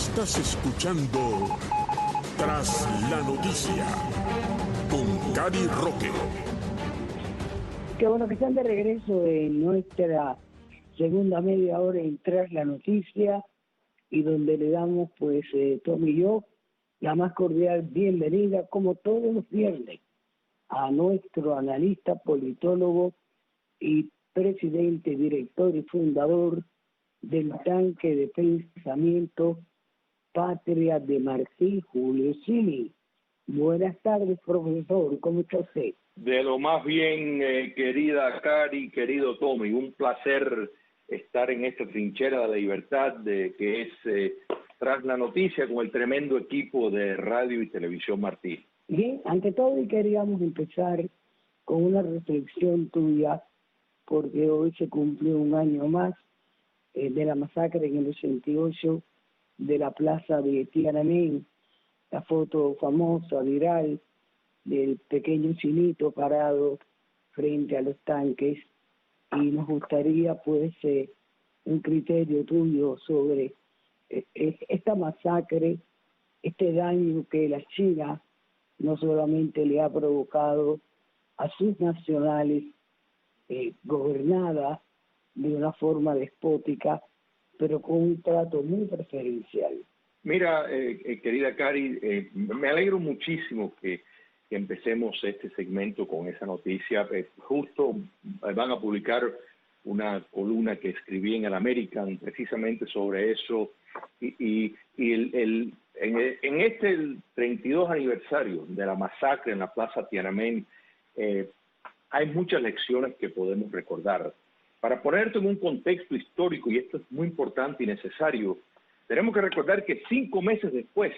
Estás escuchando Tras la Noticia con Cari Roque. Qué bueno que están de regreso en nuestra segunda media hora en Tras la Noticia, y donde le damos, pues, Tom y yo, la más cordial bienvenida, como todos los viernes, a nuestro analista, politólogo y presidente, director y fundador del tanque de pensamiento Patria de Martí, Julio Sili. Buenas tardes, profesor, ¿cómo está usted? De lo más bien, querida Cari, querido Tommy, un placer estar en esta trinchera de la libertad que es Tras la Noticia con el tremendo equipo de Radio y Televisión Martí. Bien, ante todo, y queríamos empezar con una reflexión tuya, porque hoy se cumplió un año más de la masacre en el 88 de la plaza de Tiananmen, la foto famosa, viral, del pequeño chinito parado frente a los tanques, y nos gustaría, pues, un criterio tuyo sobre esta masacre, este daño que la China no solamente le ha provocado a sus nacionales, gobernada de una forma despótica, pero con un trato muy preferencial. Mira, querida Cari, me alegro muchísimo que empecemos este segmento con esa noticia. Justo van a publicar una columna que escribí en el American precisamente sobre eso, y en este 32 aniversario de la masacre en la Plaza Tiananmen, hay muchas lecciones que podemos recordar. Para ponerte en un contexto histórico, y esto es muy importante y necesario, tenemos que recordar que 5 meses después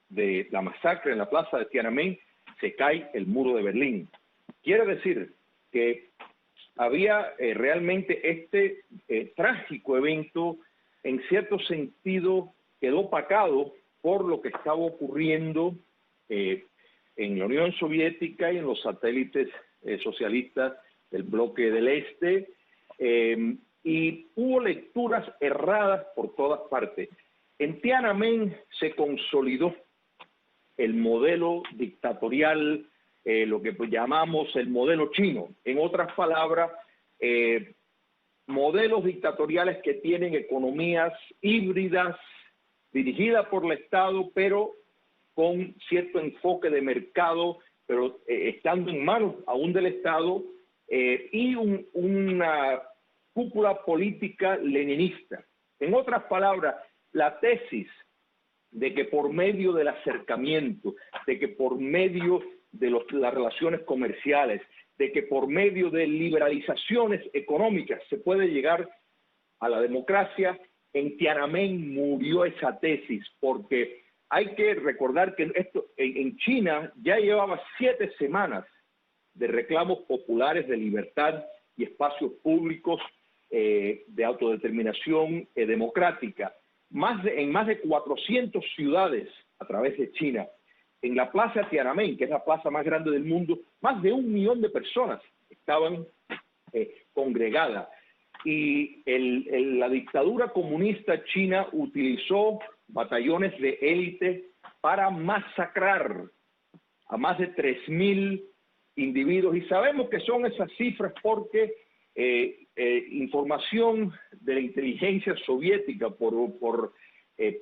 de la masacre en la Plaza de Tiananmen, se cae el muro de Berlín. Quiere decir que había realmente este trágico evento, en cierto sentido, quedó opacado por lo que estaba ocurriendo en la Unión Soviética y en los satélites socialistas del bloque del Este, y hubo lecturas erradas por todas partes. En Tiananmen se consolidó el modelo dictatorial, lo que llamamos el modelo chino. En otras palabras, modelos dictatoriales que tienen economías híbridas, dirigidas por el Estado, pero con cierto enfoque de mercado, pero estando en manos aún del Estado, y una cúpula política leninista. En otras palabras, la tesis de que por medio del acercamiento, de que por medio de las relaciones comerciales, de que por medio de liberalizaciones económicas se puede llegar a la democracia, en Tiananmen murió esa tesis, porque hay que recordar que esto en China ya llevaba 7 semanas de reclamos populares de libertad y espacios públicos de autodeterminación democrática. En más de 400 ciudades a través de China. En la plaza Tiananmen, que es la plaza más grande del mundo, más de 1 millón de personas estaban congregadas. Y la dictadura comunista china utilizó batallones de élite para masacrar a más de 3.000 individuos. Y sabemos que son esas cifras porque información de la inteligencia soviética por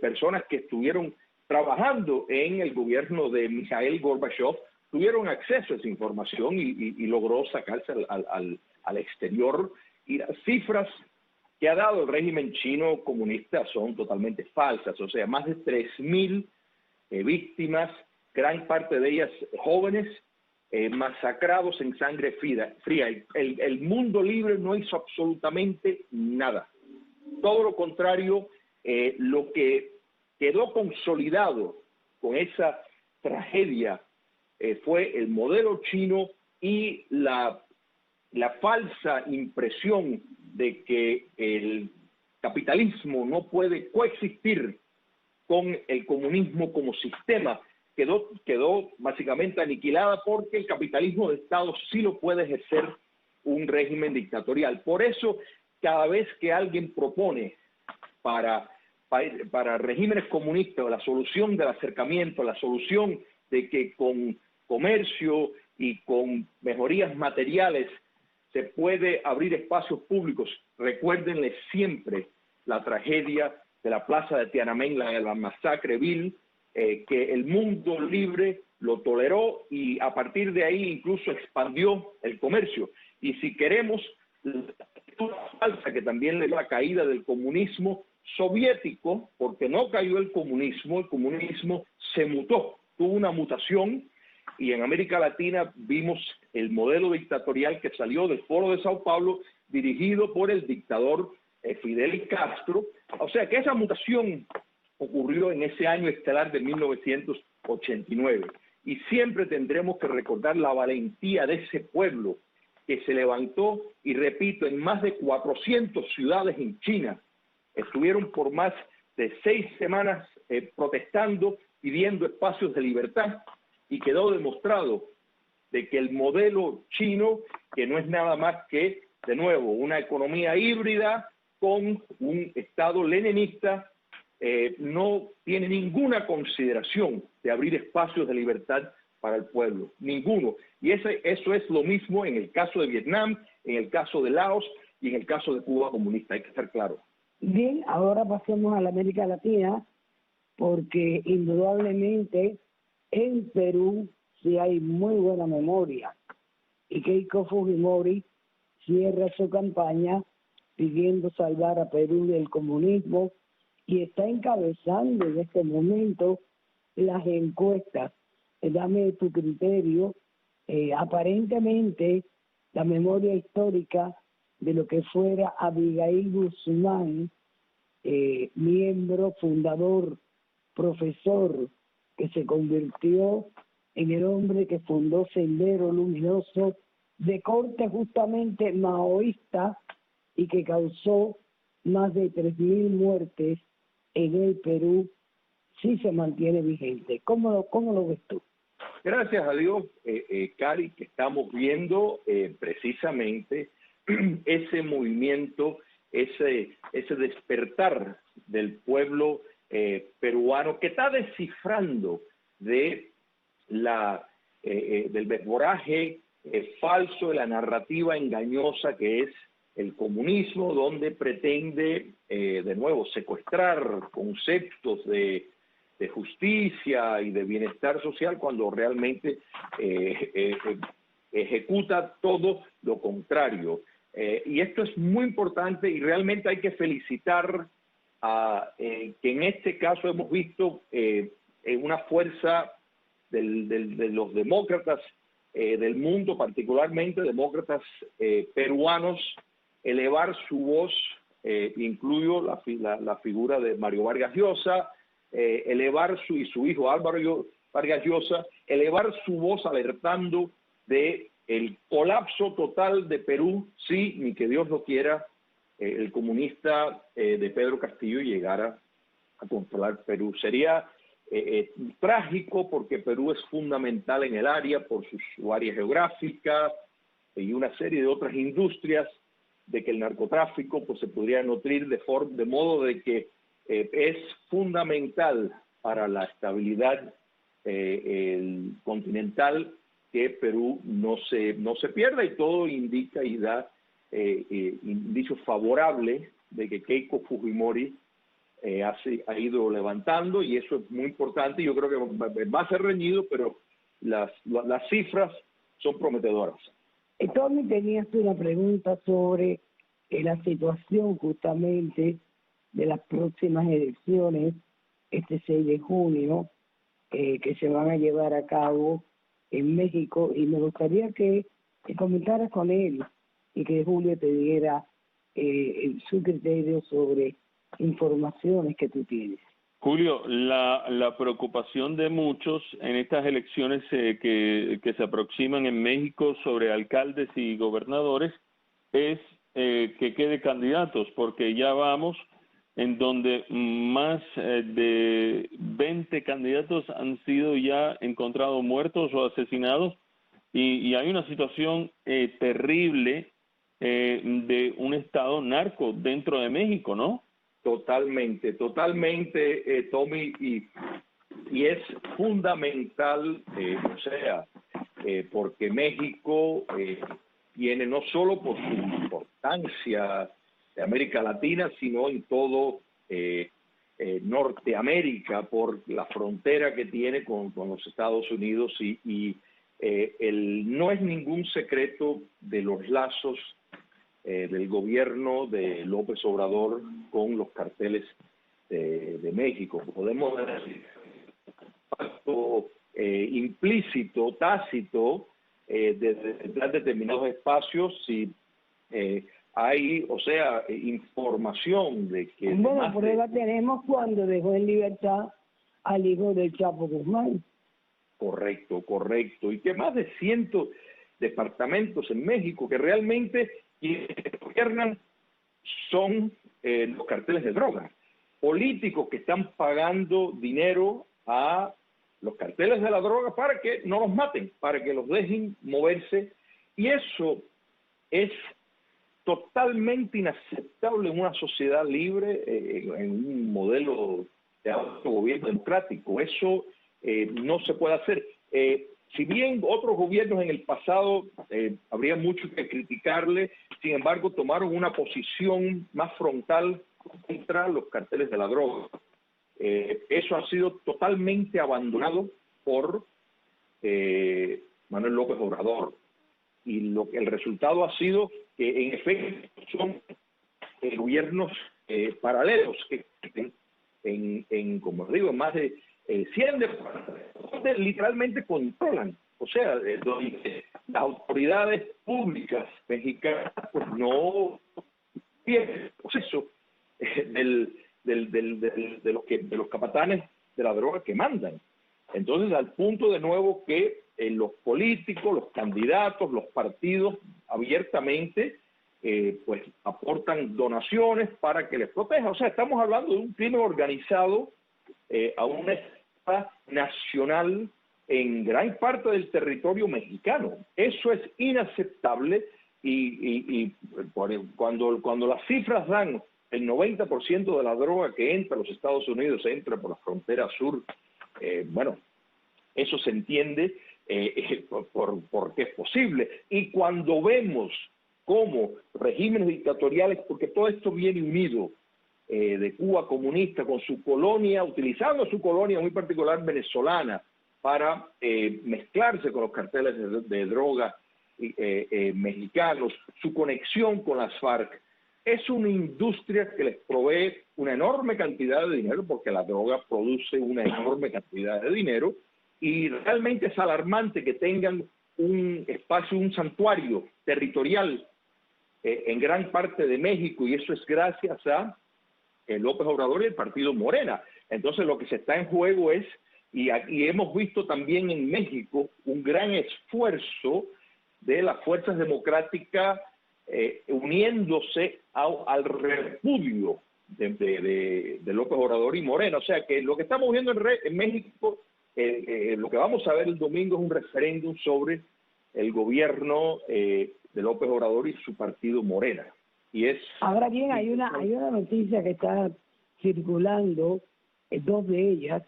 personas que estuvieron trabajando en el gobierno de Mikhail Gorbachev, tuvieron acceso a esa información y logró sacarse al exterior. Y las cifras que ha dado el régimen chino comunista son totalmente falsas. O sea, más de 3.000 víctimas, gran parte de ellas jóvenes, masacrados en sangre fría. El mundo libre no hizo absolutamente nada. Todo lo contrario, lo que quedó consolidado con esa tragedia fue el modelo chino y la falsa impresión de que el capitalismo no puede coexistir con el comunismo como sistema. Quedó básicamente aniquilada porque el capitalismo de Estado sí lo puede ejercer un régimen dictatorial. Por eso, cada vez que alguien propone para para regímenes comunistas, la solución del acercamiento, la solución de que con comercio y con mejorías materiales se puede abrir espacios públicos. Recuérdenle siempre la tragedia de la plaza de Tiananmen, la masacre vil, que el mundo libre lo toleró y a partir de ahí incluso expandió el comercio. Y si queremos la falsa que también le dio la caída del comunismo soviético, porque no cayó el comunismo se mutó, tuvo una mutación, y en América Latina vimos el modelo dictatorial que salió del Foro de Sao Paulo, dirigido por el dictador Fidel Castro. O sea que esa mutación ocurrió en ese año estelar de 1989. Y siempre tendremos que recordar la valentía de ese pueblo que se levantó, y repito, en más de 400 ciudades en China. Estuvieron por más de 6 semanas protestando, pidiendo espacios de libertad, y quedó demostrado de que el modelo chino, que no es nada más que, de nuevo, una economía híbrida con un Estado leninista, no tiene ninguna consideración de abrir espacios de libertad para el pueblo, ninguno. Y eso es lo mismo en el caso de Vietnam, en el caso de Laos y en el caso de Cuba comunista, hay que estar claro. Bien, ahora pasemos a la América Latina, porque indudablemente en Perú sí hay muy buena memoria, y Keiko Fujimori cierra su campaña pidiendo salvar a Perú del comunismo y está encabezando en este momento las encuestas. Dame tu criterio. Aparentemente la memoria histórica de lo que fuera Abigail Guzmán, miembro, fundador, profesor, que se convirtió en el hombre que fundó Sendero Luminoso, de corte justamente maoísta, y que causó más de 3.000 muertes en el Perú, sí se mantiene vigente. ¿Cómo lo ves tú? Gracias a Dios, Cari, que estamos viendo precisamente ese movimiento, ese despertar del pueblo peruano, que está descifrando del desboraje falso, de la narrativa engañosa que es el comunismo, donde pretende de nuevo secuestrar conceptos de justicia y de bienestar social, cuando realmente ejecuta todo lo contrario. Y esto es muy importante, y realmente hay que felicitar que en este caso hemos visto una fuerza de los demócratas del mundo, particularmente demócratas peruanos, elevar su voz, incluyo la figura de Mario Vargas Llosa, elevar y su hijo Álvaro Vargas Llosa, elevar su voz alertando de el colapso total de Perú, si, ni que Dios lo quiera, el comunista de Pedro Castillo llegara a controlar Perú. Sería trágico, porque Perú es fundamental en el área por su área geográfica y una serie de otras industrias, de que el narcotráfico pues se podría nutrir de modo de que es fundamental para la estabilidad continental que Perú no se pierda, y todo indica y da indicios favorables de que Keiko Fujimori ha ido levantando, y eso es muy importante. Yo creo que va a ser reñido, pero las cifras son prometedoras. Tony, tenías una pregunta sobre la situación justamente de las próximas elecciones, este 6 de junio, que se van a llevar a cabo en México, y me gustaría que comentaras con él y que Julio te diera su criterio sobre informaciones que tú tienes. Julio, la preocupación de muchos en estas elecciones que se aproximan en México sobre alcaldes y gobernadores es que quede candidatos, porque ya vamos en donde más de 20 candidatos han sido ya encontrados muertos o asesinados, y hay una situación terrible de un estado narco dentro de México, ¿no? Totalmente, Tommy, y es fundamental, porque México tiene no solo por su importancia de América Latina, sino en todo Norteamérica, por la frontera que tiene con los Estados Unidos, no es ningún secreto de los lazos del gobierno de López Obrador con los carteles de México. Podemos decir pacto implícito, tácito, de determinados espacios, si hay, información de que... Bueno, prueba tenemos cuando dejó en libertad al hijo del Chapo Guzmán. Correcto. Y que más de 100 departamentos en México que realmente quienes gobiernan son los carteles de droga. Políticos que están pagando dinero a los carteles de la droga para que no los maten, para que los dejen moverse. Y eso es totalmente inaceptable en una sociedad libre, en un modelo de autogobierno democrático. Eso no se puede hacer. Si bien otros gobiernos en el pasado habría mucho que criticarle, sin embargo tomaron una posición más frontal contra los carteles de la droga. Eso ha sido totalmente abandonado por Manuel López Obrador. Y el resultado ha sido que en efecto son gobiernos paralelos que en, como digo, en más de 100 donde literalmente controlan, donde las autoridades públicas mexicanas pues no tienen el proceso de los capatanes de la droga que mandan. Entonces, al punto de nuevo que los políticos, los candidatos, los partidos abiertamente pues aportan donaciones para que les proteja. Estamos hablando de un crimen organizado a una escala nacional en gran parte del territorio mexicano. Eso es inaceptable y cuando las cifras dan el 90% de la droga que entra a los Estados Unidos entra por la frontera sur, eso se entiende por qué es posible. Y cuando vemos cómo regímenes dictatoriales, porque todo esto viene unido, de Cuba comunista con su colonia, utilizando su colonia muy particular venezolana para mezclarse con los carteles de droga mexicanos, su conexión con las FARC, es una industria que les provee una enorme cantidad de dinero, porque la droga produce una enorme cantidad de dinero, y realmente es alarmante que tengan un espacio, un santuario territorial en gran parte de México, y eso es gracias a López Obrador y el partido Morena. Entonces lo que se está en juego es, y hemos visto también en México, un gran esfuerzo de las fuerzas democráticas uniéndose al repudio de López Obrador y Morena. O sea que lo que estamos viendo en México, lo que vamos a ver el domingo es un referéndum sobre el gobierno de López Obrador y su partido Morena. Y es... Ahora bien, hay una noticia que está circulando, dos de ellas.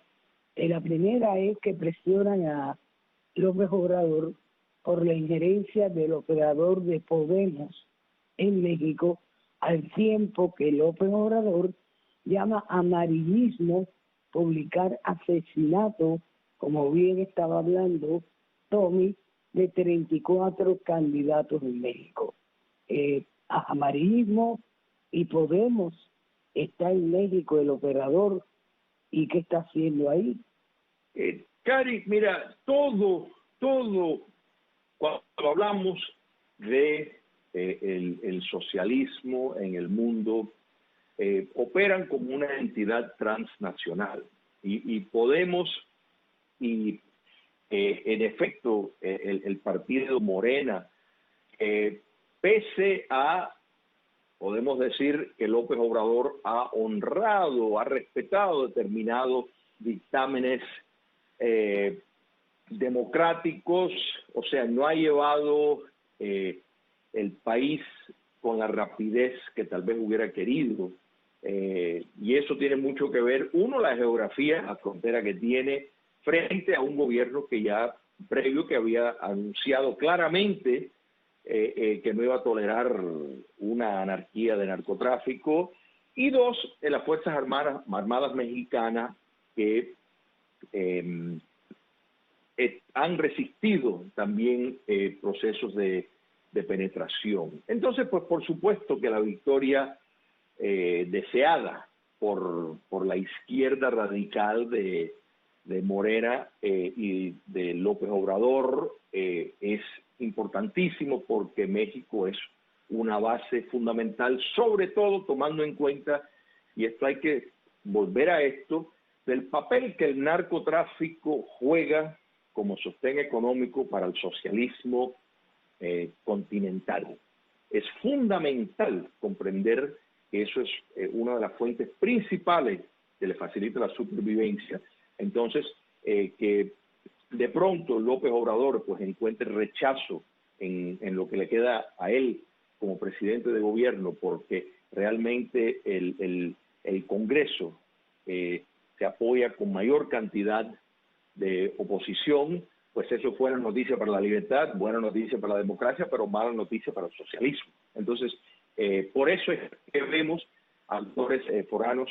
La primera es que presionan a López Obrador por la injerencia del operador de Podemos en México, al tiempo que López Obrador llama amarillismo publicar asesinato, como bien estaba hablando Tommy, de 34 candidatos en México. Amarillismo y Podemos está en México el operador, ¿y qué está haciendo ahí? Cari, mira, todo cuando hablamos de el socialismo en el mundo, operan como una entidad transnacional, y Podemos y en efecto el partido Morena, pese a, podemos decir que López Obrador ha honrado, ha respetado determinados dictámenes democráticos, o sea, no ha llevado el país con la rapidez que tal vez hubiera querido, y eso tiene mucho que ver, uno, la geografía, la frontera que tiene frente a un gobierno que ya previo que había anunciado claramente que no iba a tolerar una anarquía de narcotráfico, y dos, las Fuerzas Armadas Mexicanas que han resistido también procesos de penetración. Entonces, pues por supuesto que la victoria deseada por la izquierda radical de Morena y de López Obrador es importantísimo, porque México es una base fundamental, sobre todo tomando en cuenta, y esto hay que volver a esto, del papel que el narcotráfico juega como sostén económico para el socialismo continental. Es fundamental comprender que eso es una de las fuentes principales que le facilita la supervivencia. Entonces, que de pronto López Obrador pues encuentre rechazo en lo que le queda a él como presidente de gobierno, porque realmente el Congreso se apoya con mayor cantidad de oposición, pues eso fue buena noticia para la libertad, buena noticia para la democracia, pero mala noticia para el socialismo. Entonces, por eso es que vemos a actores foranos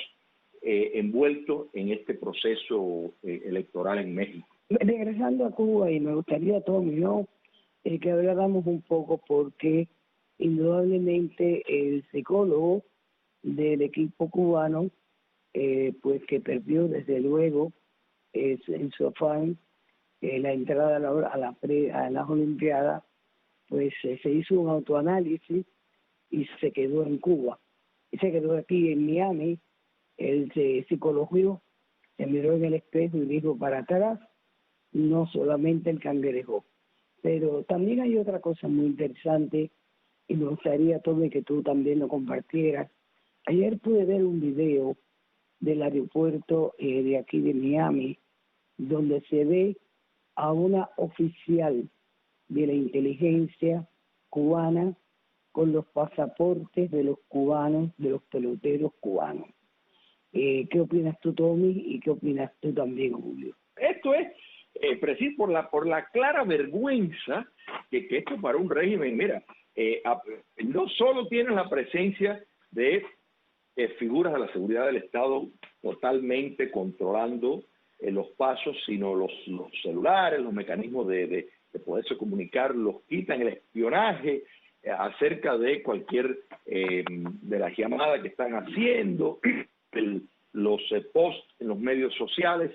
envueltos en este proceso electoral en México. Regresando a Cuba, y me gustaría, Tommy, ¿no? Que habláramos un poco, porque indudablemente el psicólogo del equipo cubano, pues que perdió desde luego en su afán la entrada a las Olimpiadas, pues se hizo un autoanálisis y se quedó en Cuba. Y se quedó aquí en Miami. Él se psicologió, se miró en el espejo y dijo: para atrás, no solamente el cangrejo. Pero también hay otra cosa muy interesante, y me gustaría, Tommy, que tú también lo compartieras. Ayer pude ver un video del aeropuerto de aquí de Miami, donde se ve a una oficial de la inteligencia cubana con los pasaportes de los cubanos, de los peloteros cubanos. ¿Qué opinas tú, Tommy, y qué opinas tú también, Julio? Esto es preciso por la clara vergüenza que esto para un régimen, mira, no solo tiene la presencia de figuras de la seguridad del Estado totalmente controlando los pasos, sino los celulares, los mecanismos de poderse comunicar, los quitan, el espionaje acerca de cualquier de las llamadas que están haciendo, los posts en los medios sociales.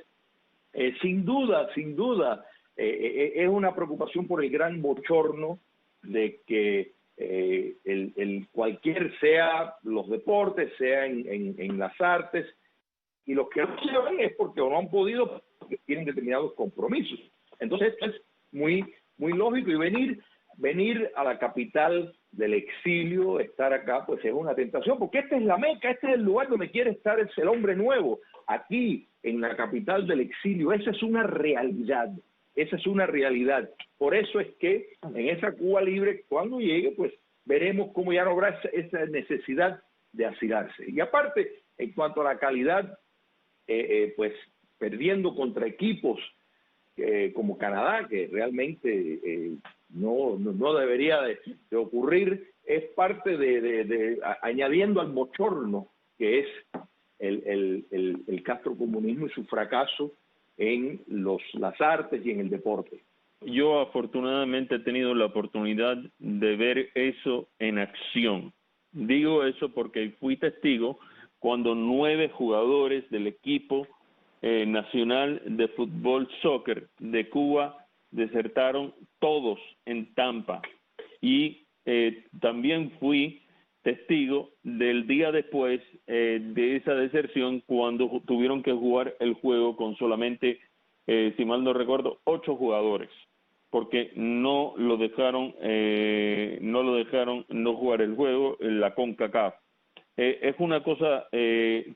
Sin duda, es una preocupación por el gran bochorno de que cualquier sea los deportes, sea en las artes, y los que no se ven es porque no han podido, porque tienen determinados compromisos. Entonces esto es muy lógico, y venir a la capital del exilio, estar acá, pues es una tentación, porque esta es la Meca, este es el lugar donde quiere estar el hombre nuevo, aquí en la capital del exilio. Esa es una realidad, por eso es que en esa Cuba libre, cuando llegue, pues veremos cómo ya no habrá esa necesidad de asilarse. Y aparte, en cuanto a la calidad, pues perdiendo contra equipos como Canadá, que realmente no debería de ocurrir, es parte añadiendo al bochorno que es el castrocomunismo y su fracaso en las artes y en el deporte. Yo afortunadamente he tenido la oportunidad de ver eso en acción. Digo eso porque fui testigo cuando 9 jugadores del equipo nacional de fútbol soccer de Cuba desertaron todos en Tampa, y también fui testigo del día después de esa deserción, cuando tuvieron que jugar el juego con solamente, si mal no recuerdo, 8 jugadores, porque no lo dejaron no jugar el juego en la CONCACAF. Es una cosa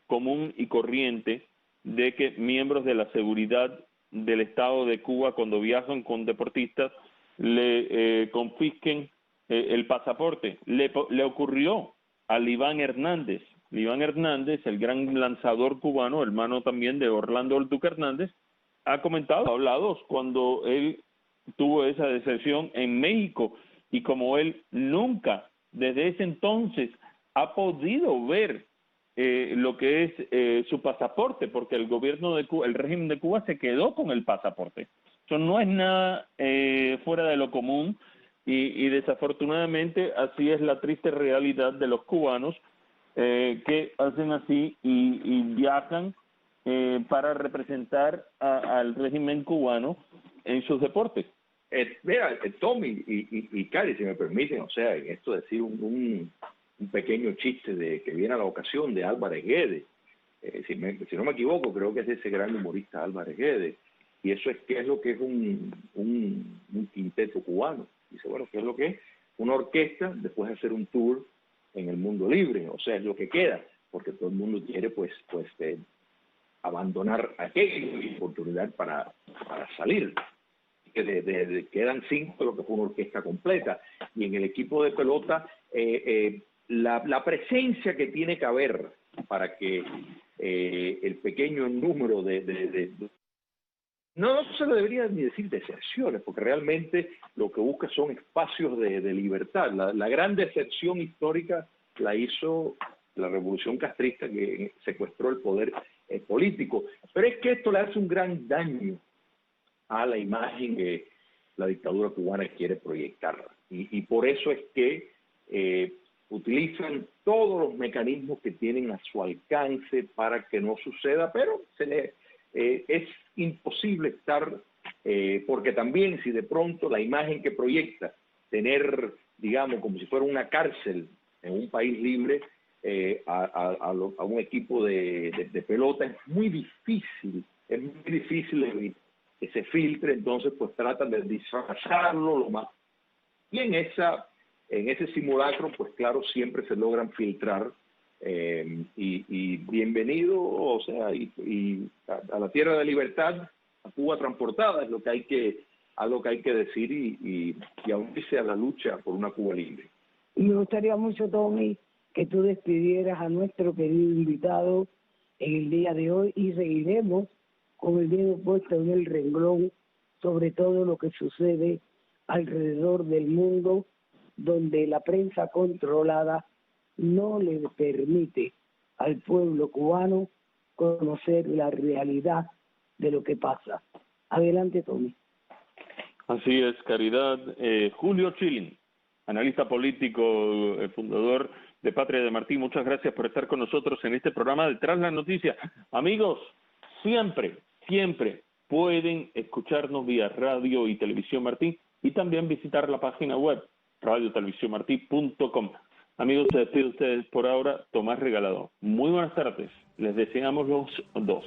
común y corriente de que miembros de la seguridad del Estado de Cuba, cuando viajan con deportistas, le confisquen el pasaporte. Le ocurrió a Iván Hernández Iván Hernández, el gran lanzador cubano, hermano también de Orlando El Duque Hernández, ha comentado, ha hablado cuando él tuvo esa deserción en México, y como él nunca desde ese entonces ha podido ver lo que es su pasaporte, porque el gobierno de Cuba, el régimen de Cuba se quedó con el pasaporte. Eso no es nada fuera de lo común, y desafortunadamente así es la triste realidad de los cubanos que hacen así y viajan para representar al régimen cubano en sus deportes. Mira, Tommy y Cari, si me permiten, o sea, en esto decir un pequeño chiste de que viene a la ocasión de Álvarez Guedes. Si no me equivoco, creo que es ese gran humorista Álvarez Guedes. Y eso es qué es lo que es un quinteto cubano. Dice, bueno, ¿qué es lo que es? Una orquesta después de hacer un tour en el mundo libre. O sea, es lo que queda, porque todo el mundo quiere pues abandonar aquella oportunidad para salir. Quedan 5 lo que fue una orquesta completa. Y en el equipo de pelota, la presencia que tiene que haber para que el pequeño número no se le debería ni decir deserciones, porque realmente lo que busca son espacios de libertad. La gran deserción histórica la hizo la revolución castrista, que secuestró el poder político. Pero es que esto le hace un gran daño a la imagen que la dictadura cubana quiere proyectar. Y por eso es que utilizan todos los mecanismos que tienen a su alcance para que no suceda, pero es imposible estar, porque también si de pronto la imagen que proyecta, tener, digamos, como si fuera una cárcel en un país libre, a un equipo de pelota, es muy difícil que se filtre. Entonces pues tratan de disfrazarlo lo más. Y en ese simulacro, pues claro, siempre se logran filtrar. Y bienvenido, o sea, y a la tierra de libertad, a Cuba transportada, es lo que hay que decir, y unirse a la lucha por una Cuba libre. Y me gustaría mucho, Tommy, que tú despidieras a nuestro querido invitado en el día de hoy, y seguiremos con el dedo puesto en el renglón sobre todo lo que sucede alrededor del mundo, donde la prensa controlada no le permite al pueblo cubano conocer la realidad de lo que pasa. Adelante, Tommy. Así es, Caridad. Julio Chilin, analista político, fundador de Patria de Martí, muchas gracias por estar con nosotros en este programa de Tras la Noticia. Amigos, siempre pueden escucharnos vía radio y televisión Martí, y también visitar la página web radiotelevisiónmartí.com. Amigos, se despide ustedes por ahora, Tomás Regalado. Muy buenas tardes, les deseamos los dos.